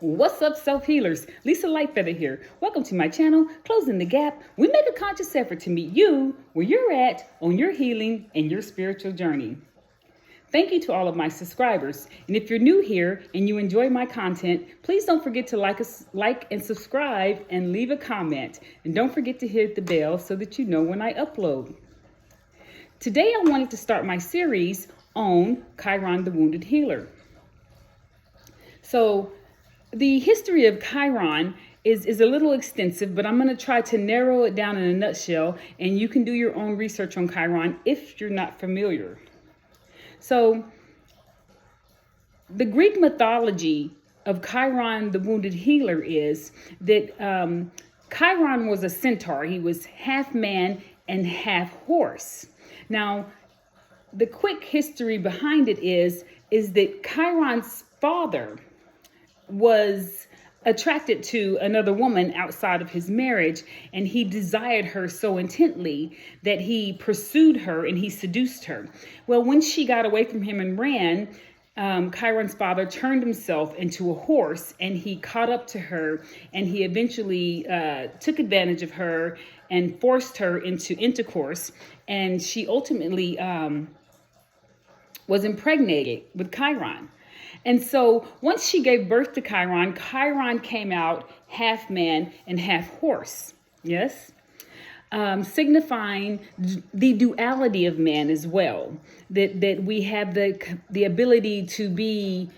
What's up, self-healers? Lisa Lightfeather here. Welcome to my channel, Closing the Gap. We make a conscious effort to meet you where you're at on your healing and your spiritual journey. Thank you to all of my subscribers. And if you're new here and you enjoy my content, please don't forget to like and subscribe and leave a comment. And don't forget to hit the bell so that you know when I upload. Today, I wanted to start my series on Chiron, the Wounded Healer. So, the history of Chiron is a little extensive, but I'm going to try to narrow it down in a nutshell, and you can do your own research on Chiron if you're not familiar. So, the Greek mythology of Chiron, the Wounded Healer, is that Chiron was a centaur. He was half man and half horse. Now, the quick history behind it is that Chiron's father was attracted to another woman outside of his marriage, and he desired her so intently that he pursued her and he seduced her. Well, when she got away from him and ran, Chiron's father turned himself into a horse, and he caught up to her, and he eventually took advantage of her and forced her into intercourse, and she ultimately was impregnated with Chiron. And so once she gave birth to Chiron, Chiron came out half man and half horse, yes? Signifying the duality of man as well, that we have the ability to be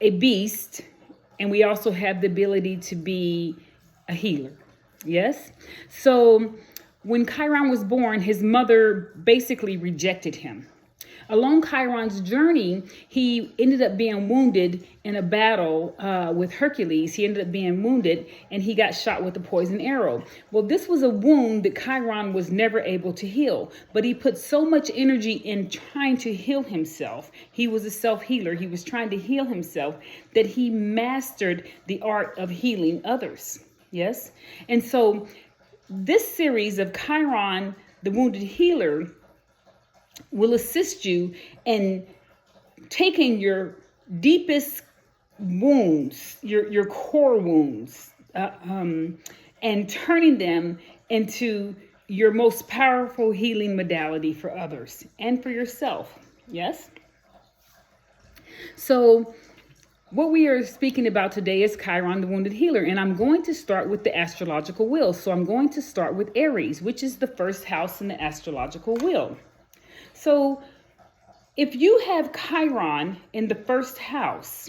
a beast, and we also have the ability to be a healer, yes? So when Chiron was born, his mother basically rejected him. Along Chiron's journey, he ended up being wounded in a battle with Hercules. He ended up being wounded, and he got shot with a poison arrow. Well, this was a wound that Chiron was never able to heal, but he put so much energy in trying to heal himself. He was a self-healer. He was trying to heal himself, that he mastered the art of healing others. Yes? And so this series of Chiron, the Wounded Healer, will assist you in taking your deepest wounds, your core wounds, and turning them into your most powerful healing modality for others and for yourself. Yes? So what we are speaking about today is Chiron, the Wounded Healer, and I'm going to start with the astrological wheel. So I'm going to start with Aries, which is the first house in the astrological wheel. So if you have Chiron in the first house,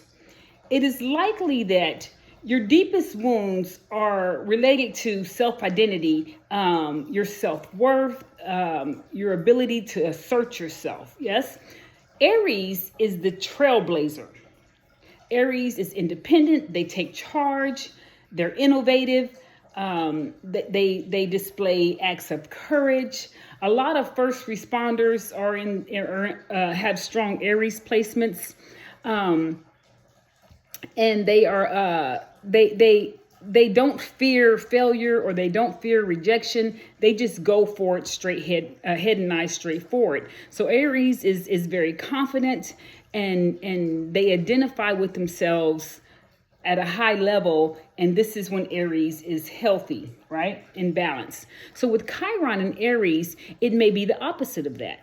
it is likely that your deepest wounds are related to self-identity, your self-worth, your ability to assert yourself. Yes. Aries is the trailblazer. Aries is independent. They take charge. They're innovative. They display acts of courage. A lot of first responders have strong Aries placements, and they are they don't fear failure, or they don't fear rejection. They just go for it straight head and eyes straight forward. So Aries is very confident, and they identify with themselves at a high level, and this is when Aries is healthy, right? In balance. So with Chiron and Aries, it may be the opposite of that.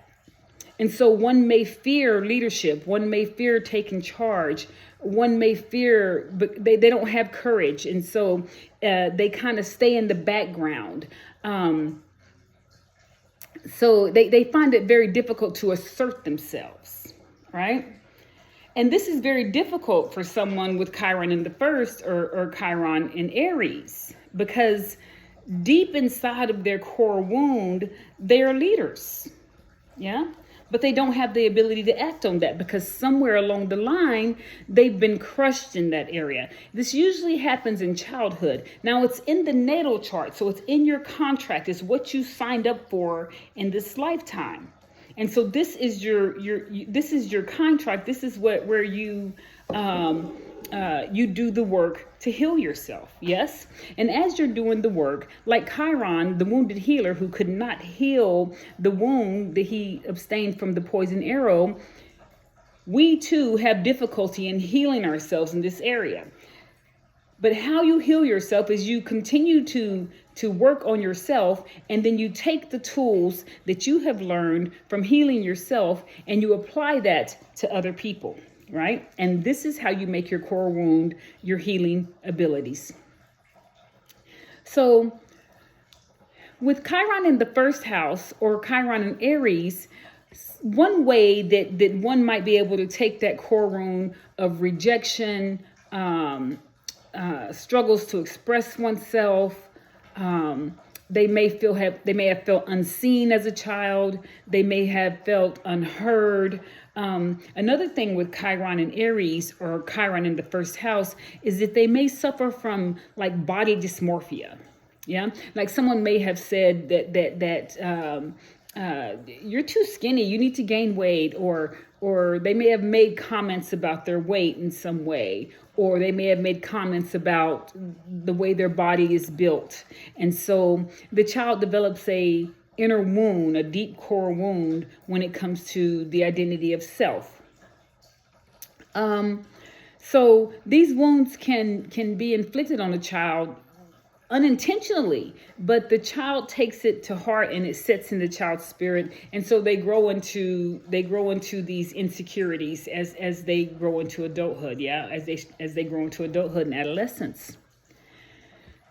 And so one may fear leadership, one may fear taking charge, one may fear, but they don't have courage. And so they kind of stay in the background. So they find it very difficult to assert themselves, right? And this is very difficult for someone with Chiron in the first or Chiron in Aries, because deep inside of their core wound, they are leaders. Yeah. But they don't have the ability to act on that because somewhere along the line, they've been crushed in that area. This usually happens in childhood. Now, it's in the natal chart, so it's in your contract. It's what you signed up for in this lifetime. And so this is your contract. This is where you you do the work to heal yourself. Yes. And as you're doing the work, like Chiron, the wounded healer who could not heal the wound that he abstained from the poison arrow, we too have difficulty in healing ourselves in this area. But how you heal yourself is you continue to work on yourself, and then you take the tools that you have learned from healing yourself and you apply that to other people, right? And this is how you make your core wound your healing abilities. So with Chiron in the first house, or Chiron in Aries, one way that one might be able to take that core wound of rejection, struggles to express oneself. They may have felt unseen as a child. They may have felt unheard. Another thing with Chiron in Aries, or Chiron in the first house, is that they may suffer from like body dysmorphia. Yeah, like someone may have said that you're too skinny, you need to gain weight, or they may have made comments about their weight in some way, or they may have made comments about the way their body is built. And so the child develops a inner wound, a deep core wound, when it comes to the identity of self. So these wounds can be inflicted on a child unintentionally, but the child takes it to heart and it sets in the child's spirit, and so they grow into these insecurities as they grow into adulthood. As they grow into adulthood and adolescence.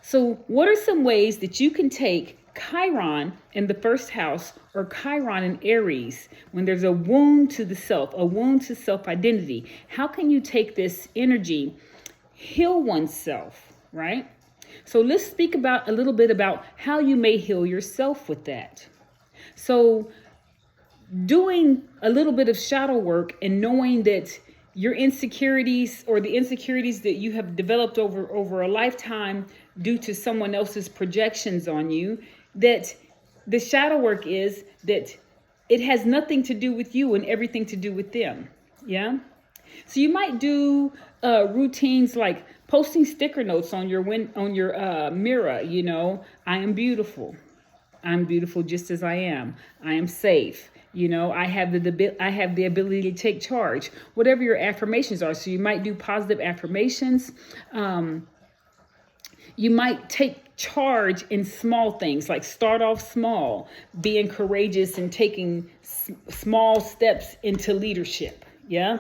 So what are some ways that you can take Chiron in the first house, or Chiron in Aries, when there's a wound to the self, a wound to self-identity? How can you take this energy, heal oneself, right? So let's speak a little bit about how you may heal yourself with that. So doing a little bit of shadow work and knowing that your insecurities, or the insecurities that you have developed over a lifetime due to someone else's projections on you, that the shadow work is that it has nothing to do with you and everything to do with them. Yeah. So you might do routines like posting sticker notes on your mirror. You know, I am beautiful. I'm beautiful just as I am. I am safe. You know, I have the ability to take charge. Whatever your affirmations are. So you might do positive affirmations. You might take charge in small things, like start off small, being courageous and taking small steps into leadership. Yeah.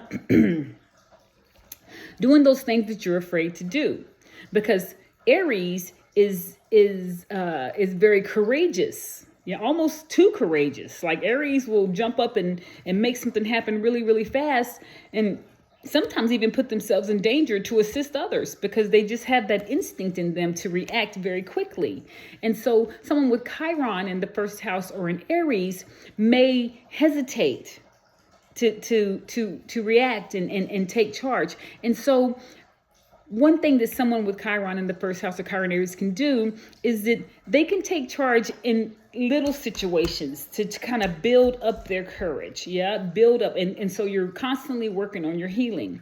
Doing those things that you're afraid to do, because Aries is very courageous. Yeah, almost too courageous. Like Aries will jump up and make something happen really, really fast, and sometimes even put themselves in danger to assist others, because they just have that instinct in them to react very quickly. And so someone with Chiron in the first house or in Aries may hesitate to react and take charge. And so one thing that someone with Chiron in the first house of Chiron Aries can do is that they can take charge in little situations to kind of build up their courage. Yeah, build up. And so you're constantly working on your healing.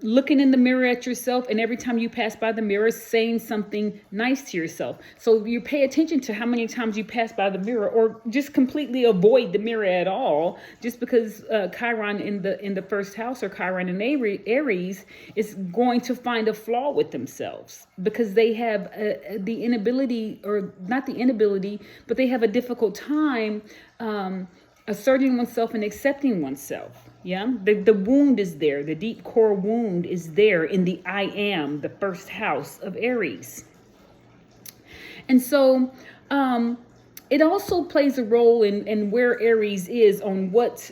Looking in the mirror at yourself, and every time you pass by the mirror, saying something nice to yourself. So you pay attention to how many times you pass by the mirror, or just completely avoid the mirror at all, just because Chiron in the first house, or Chiron in Aries, is going to find a flaw with themselves, because they have the inability, or not the inability, but they have a difficult time asserting oneself and accepting oneself. Yeah, the wound is there. The deep core wound is there in the I am, the first house of Aries. And so it also plays a role in where Aries is, on what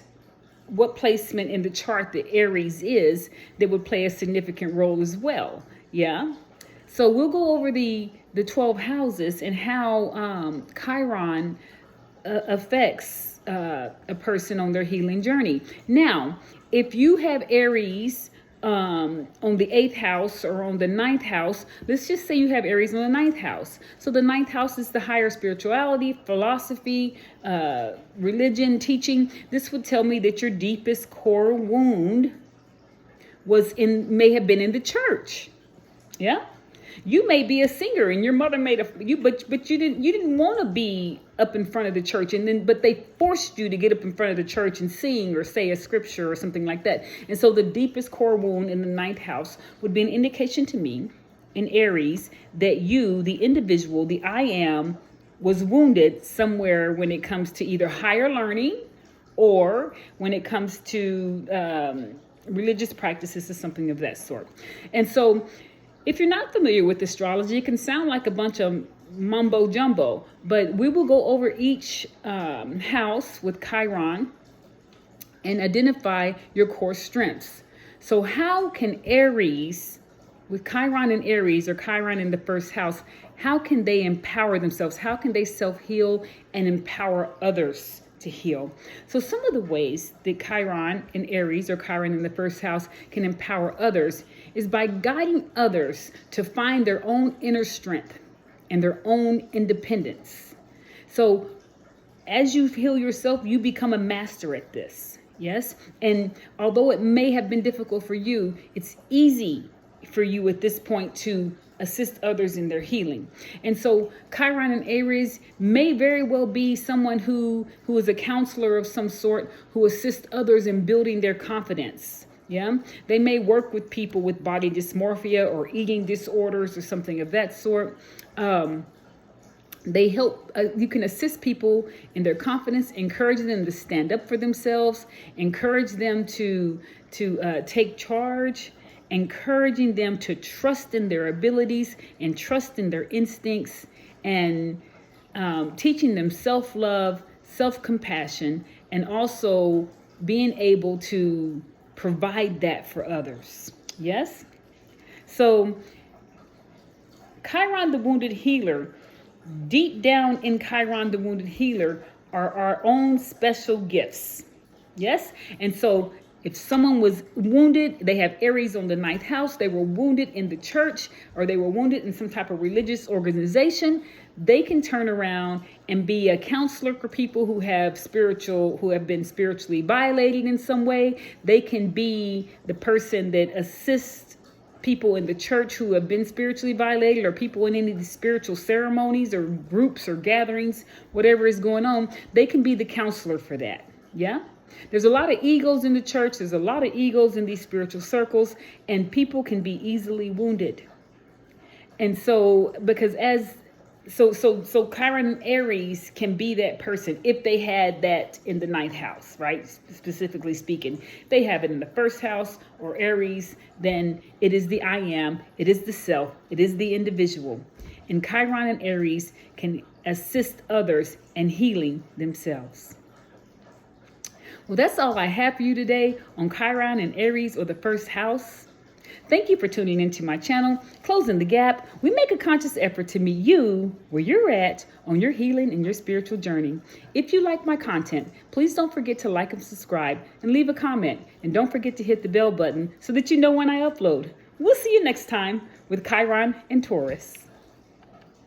placement in the chart that Aries is, that would play a significant role as well. Yeah. So we'll go over the 12 houses and how Chiron affects a person on their healing journey. Now, if you have Aries on the 8th house or on the 9th house, let's just say you have Aries on the 9th house. So the 9th house is the higher spirituality, philosophy, religion, teaching. This would tell me that your deepest core wound may have been in the church. Yeah. You may be a singer and your mother made but you didn't want to be up in front of the church, but they forced you to get up in front of the church and sing or say a scripture or something like that. And so the deepest core wound in the ninth house would be an indication to me in Aries that you, the individual, the I am, was wounded somewhere when it comes to either higher learning or when it comes to religious practices or something of that sort. And so if you're not familiar with astrology, it can sound like a bunch of mumbo jumbo, but we will go over each house with Chiron and identify your core strengths. So how can Aries, with Chiron in Aries or Chiron in the first house, how can they empower themselves? How can they self-heal and empower others to heal? So some of the ways that Chiron in Aries or Chiron in the first house can empower others is by guiding others to find their own inner strength and their own independence. So as you heal yourself, you become a master at this. Yes. And although it may have been difficult for you, it's easy for you at this point to assist others in their healing. And so Chiron and Aries may very well be someone who is a counselor of some sort, who assists others in building their confidence. Yeah, they may work with people with body dysmorphia or eating disorders or something of that sort. They help, you can assist people in their confidence, encourage them to stand up for themselves, encourage them to take charge, encouraging them to trust in their abilities and trust in their instincts, and teaching them self-love, self-compassion, and also being able to provide that for others. Yes? So Chiron the Wounded Healer, deep down in Chiron the Wounded Healer are our own special gifts. Yes? And so if someone was wounded, they have Aries on the ninth house, they were wounded in the church, or they were wounded in some type of religious organization, they can turn around and be a counselor for people who have been spiritually violated in some way. They can be the person that assists people in the church who have been spiritually violated, or people in any of the spiritual ceremonies or groups or gatherings, whatever is going on. They can be the counselor for that. Yeah. There's a lot of egos in the church. There's a lot of egos in these spiritual circles, and people can be easily wounded. And so, so Chiron and Aries can be that person if they had that in the ninth house, right? Specifically speaking, they have it in the first house or Aries, then it is the I am, it is the self, it is the individual. And Chiron and Aries can assist others in healing themselves. Well, that's all I have for you today on Chiron and Aries or the first house. Thank you for tuning into my channel, Closing the Gap. We make a conscious effort to meet you where you're at on your healing and your spiritual journey. If you like my content, please don't forget to like and subscribe and leave a comment. And don't forget to hit the bell button so that you know when I upload. We'll see you next time with Chiron and Taurus.